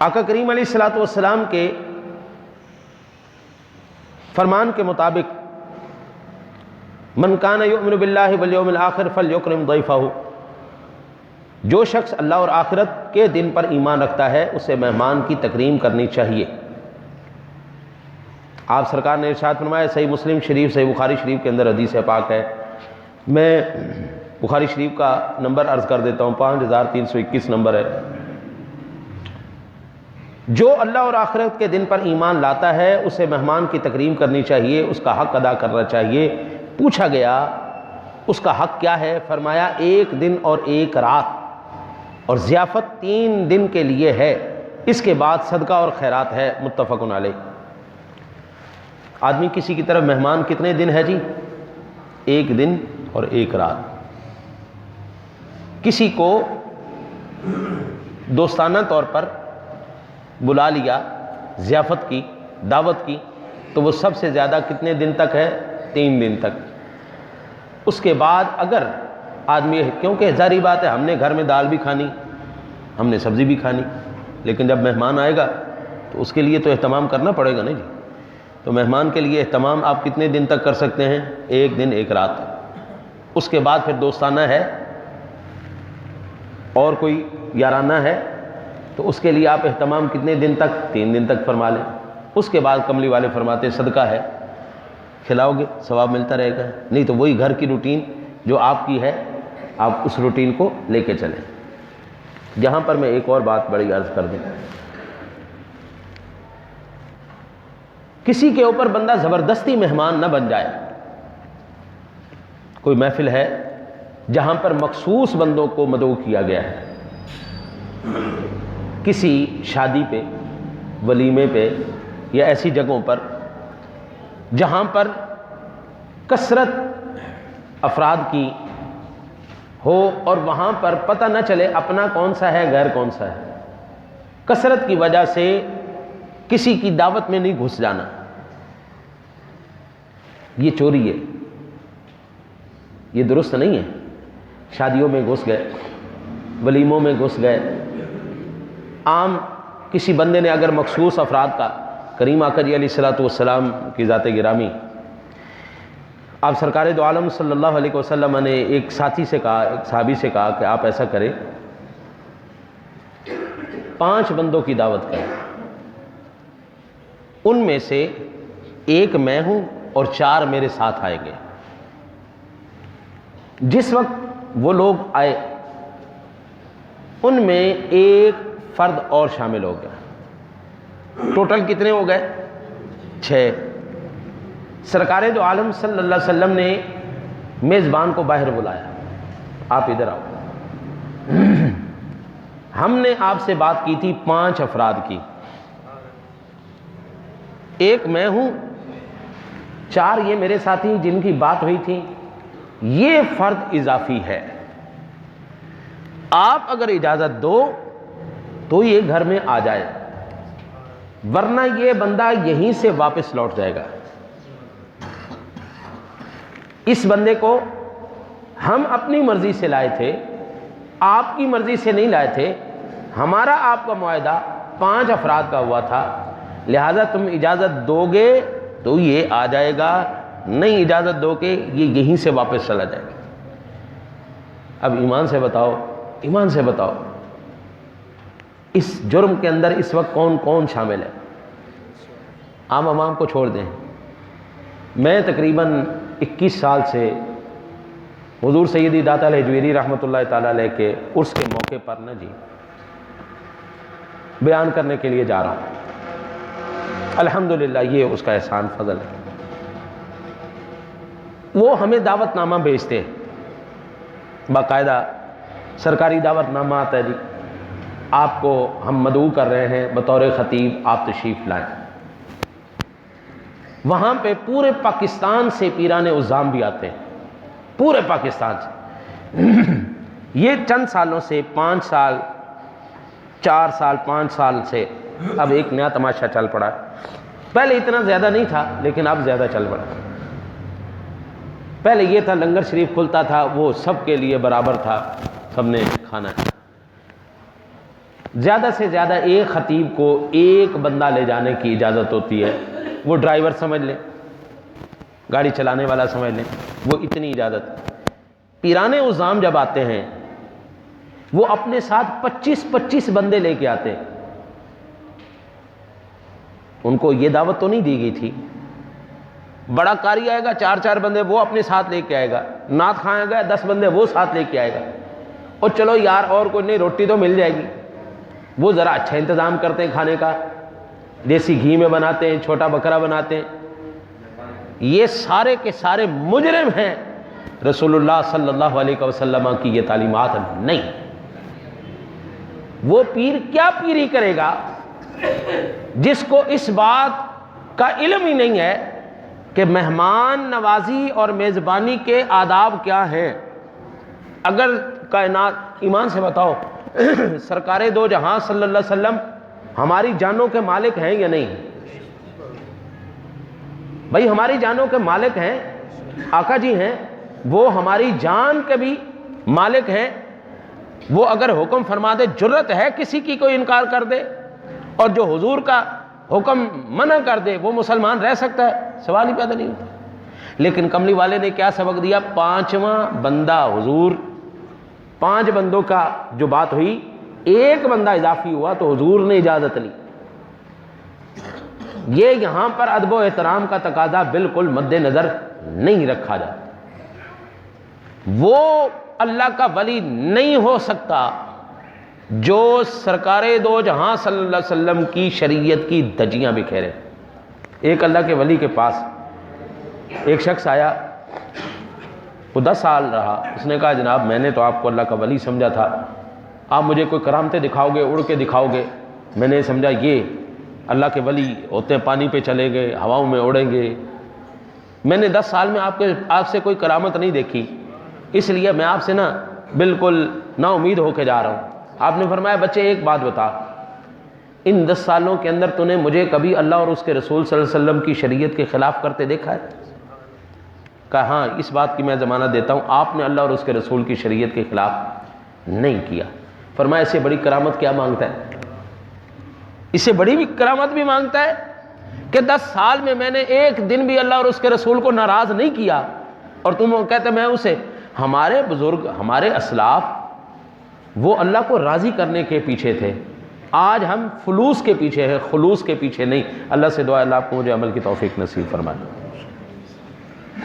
آقا کریم علیہ الصلوۃ والسلام کے فرمان کے مطابق من کان یؤمن باللہ والیوم الآخر فلیکرم ضیفہ، جو شخص اللہ اور آخرت کے دن پر ایمان رکھتا ہے اسے مہمان کی تکریم کرنی چاہیے۔ آپ سرکار نے ارشاد فرمایا، صحیح مسلم شریف، صحیح بخاری شریف کے اندر حدیث پاک ہے، میں بخاری شریف کا نمبر عرض کر دیتا ہوں، 5321 نمبر ہے۔ جو اللہ اور آخرت کے دن پر ایمان لاتا ہے اسے مہمان کی تکریم کرنی چاہیے، اس کا حق ادا کرنا چاہیے۔ پوچھا گیا اس کا حق کیا ہے؟ فرمایا 1 دن اور 1 رات، اور ضیافت 3 دن کے لیے ہے، اس کے بعد صدقہ اور خیرات ہے، متفق علیہ۔ آدمی کسی کی طرف مہمان کتنے دن ہے جی؟ 1 دن اور 1 رات۔ کسی کو دوستانہ طور پر بلا لیا، ضیافت کی، دعوت کی، تو وہ سب سے زیادہ کتنے دن تک ہے؟ 3 دن تک۔ اس کے بعد اگر آدمی، کیونکہ ظاہری بات ہے ہم نے گھر میں دال بھی کھانی، ہم نے سبزی بھی کھانی، لیکن جب مہمان آئے گا تو اس کے لیے تو اہتمام کرنا پڑے گا نا جی۔ تو مہمان کے لیے اہتمام آپ کتنے دن تک کر سکتے ہیں؟ 1 دن 1 رات۔ اس کے بعد پھر دوستانہ ہے اور کوئی یارانہ ہے، تو اس کے لیے آپ اہتمام کتنے دن تک؟ 3 دن تک فرما لیں۔ اس کے بعد کملی والے فرماتے ہیں صدقہ ہے، کھلاؤ گے ثواب ملتا رہے گا، نہیں تو وہی گھر کی روٹین جو آپ کی ہے آپ اس روٹین کو لے کے چلیں۔ جہاں پر میں ایک اور بات بڑی عرض کر دوں، کسی کے اوپر بندہ زبردستی مہمان نہ بن جائے۔ کوئی محفل ہے جہاں پر مخصوص بندوں کو مدعو کیا گیا ہے، کسی شادی پہ، ولیمے پہ، یا ایسی جگہوں پر جہاں پر کثرت افراد کی ہو اور وہاں پر پتہ نہ چلے اپنا کون سا ہے غیر کون سا ہے، کثرت کی وجہ سے کسی کی دعوت میں نہیں گھس جانا، یہ چوری ہے، یہ درست نہیں ہے۔ شادیوں میں گھس گئے، ولیموں میں گھس گئے، عام کسی بندے نے اگر مخصوص افراد کا، کریم آقا جی علیہ الصلوۃ والسلام کی ذات گرامی، آپ سرکار دو عالم صلی اللہ علیہ وسلم نے ایک ساتھی سے کہا، ایک صحابی سے کہا کہ آپ ایسا کریں، 5 بندوں کی دعوت کریں، ان میں سے 1 میں ہوں اور 4 میرے ساتھ آئیں گے۔ جس وقت وہ لوگ آئے ان میں 1 فرد اور شامل ہو گیا، ٹوٹل کتنے ہو گئے؟ 6۔ سرکار دو عالم صلی اللہ علیہ وسلم نے میزبان کو باہر بلایا، آپ ادھر آؤ، ہم نے آپ سے بات کی تھی 5 افراد کی، 1 میں ہوں، 4 یہ میرے ساتھی جن کی بات ہوئی تھی، یہ فرد اضافی ہے، آپ اگر اجازت دو تو یہ گھر میں آ جائے، ورنہ یہ بندہ یہیں سے واپس لوٹ جائے گا۔ اس بندے کو ہم اپنی مرضی سے لائے تھے، آپ کی مرضی سے نہیں لائے تھے، ہمارا آپ کا معاہدہ 5 افراد کا ہوا تھا، لہذا تم اجازت دو گے تو یہ آ جائے گا، نہیں اجازت دو کہ یہ یہیں سے واپس چلا جائے گا۔ اب ایمان سے بتاؤ، ایمان سے بتاؤ، اس جرم کے اندر اس وقت کون کون شامل ہے؟ عام عوام کو چھوڑ دیں، میں تقریباً 21 سال سے حضور سیدی داتا الحجویری رحمۃ اللہ تعالیٰ علیہ کے عرس کے موقع پر نا جی بیان کرنے کے لیے جا رہا ہوں، الحمدللہ یہ اس کا احسان فضل ہے۔ وہ ہمیں دعوت نامہ بھیجتے ہیں، باقاعدہ سرکاری دعوت نامہ آتا ہے جی، آپ کو ہم مدعو کر رہے ہیں بطور خطیب، آپ تشریف لائیں۔ وہاں پہ پورے پاکستان سے پیران عظام بھی آتے ہیں، پورے پاکستان سے۔ یہ چند سالوں سے، 5 سال، 4 سال، 5 سال سے اب ایک نیا تماشا چل پڑا ہے، پہلے اتنا زیادہ نہیں تھا لیکن اب زیادہ چل پڑا۔ پہلے یہ تھا لنگر شریف کھلتا تھا، وہ سب کے لیے برابر تھا، سب نے کھانا ہے۔ زیادہ سے زیادہ ایک خطیب کو ایک بندہ لے جانے کی اجازت ہوتی ہے، وہ ڈرائیور سمجھ لیں، گاڑی چلانے والا سمجھ لیں، وہ اتنی اجازت۔ پیران عظام جب آتے ہیں وہ اپنے ساتھ 25 بندے لے کے آتے ہیں۔ ان کو یہ دعوت تو نہیں دی گئی تھی، بڑا قاری آئے گا 4 بندے وہ اپنے ساتھ لے کے آئے گا، نعت خواں آئے گا 10 بندے وہ ساتھ لے کے آئے گا، اور چلو یار اور کوئی نہیں، روٹی تو مل جائے گی۔ وہ ذرا اچھا انتظام کرتے ہیں کھانے کا، دیسی گھی میں بناتے ہیں، چھوٹا بکرا بناتے ہیں۔ یہ سارے کے سارے مجرم ہیں، رسول اللہ صلی اللہ علیہ وسلم کی یہ تعلیمات نہیں۔ وہ پیر کیا پیری کرے گا جس کو اس بات کا علم ہی نہیں ہے کہ مہمان نوازی اور میزبانی کے آداب کیا ہیں۔ اگر کائنات، ایمان سے بتاؤ، سرکار دو جہاں صلی اللہ علیہ وسلم ہماری جانوں کے مالک ہیں یا نہیں؟ بھائی ہماری جانوں کے مالک ہیں، آقا جی ہیں، وہ ہماری جان کے بھی مالک ہیں۔ وہ اگر حکم فرما دے، جرت ہے کسی کی کوئی انکار کر دے، اور جو حضور کا حکم منع کر دے وہ مسلمان رہ سکتا ہے؟ سوال ہی پیدا نہیں ہوتا۔ لیکن کملی والے نے کیا سبق دیا؟ 5واں بندہ حضور، 5 بندوں کا جو بات ہوئی، 1 بندہ اضافی ہوا تو حضور نے اجازت لی۔ یہ یہاں پر ادب و احترام کا تقاضا بالکل مد نظر نہیں رکھا جاتا۔ وہ اللہ کا ولی نہیں ہو سکتا جو سرکار دو جہاں صلی اللہ علیہ وسلم کی شریعت کی دھجیاں بکھیرے۔ ایک اللہ کے ولی کے پاس ایک شخص آیا، وہ 10 سال رہا۔ اس نے کہا جناب میں نے تو آپ کو اللہ کا ولی سمجھا تھا، آپ مجھے کوئی کرامتیں دکھاؤ گے، اڑ کے دکھاؤ گے؟ میں نے سمجھا یہ اللہ کے ولی ہوتے ہیں، پانی پہ چلے گئے، ہواؤں میں اڑیں گے۔ میں نے 10 سال میں آپ سے کوئی کرامت نہیں دیکھی، اس لیے میں آپ سے بالکل نا امید ہو کے جا رہا ہوں۔ آپ نے فرمایا بچے ایک بات بتا، ان 10 سالوں کے اندر تو نے مجھے کبھی اللہ اور اس کے رسول صلی اللہ علیہ وسلم کی شریعت کے خلاف کرتے دیکھا ہے؟ کہا ہاں، اس بات کی میں ضمانت دیتا ہوں آپ نے اللہ اور اس کے رسول کی شریعت کے خلاف نہیں کیا۔ فرمایا اس سے بڑی کرامت کیا مانگتا ہے؟ اس سے بڑی بھی کرامت بھی مانگتا ہے کہ 10 سال میں نے ایک دن بھی اللہ اور اس کے رسول کو ناراض نہیں کیا، اور تم کہتے میں اسے۔ ہمارے بزرگ، ہمارے اسلاف وہ اللہ کو راضی کرنے کے پیچھے تھے، آج ہم فلوس کے پیچھے ہیں، خلوص کے پیچھے نہیں۔ اللہ سے دعا اللہ آپ کو مجھے عمل کی توفیق نصیب فرمائے۔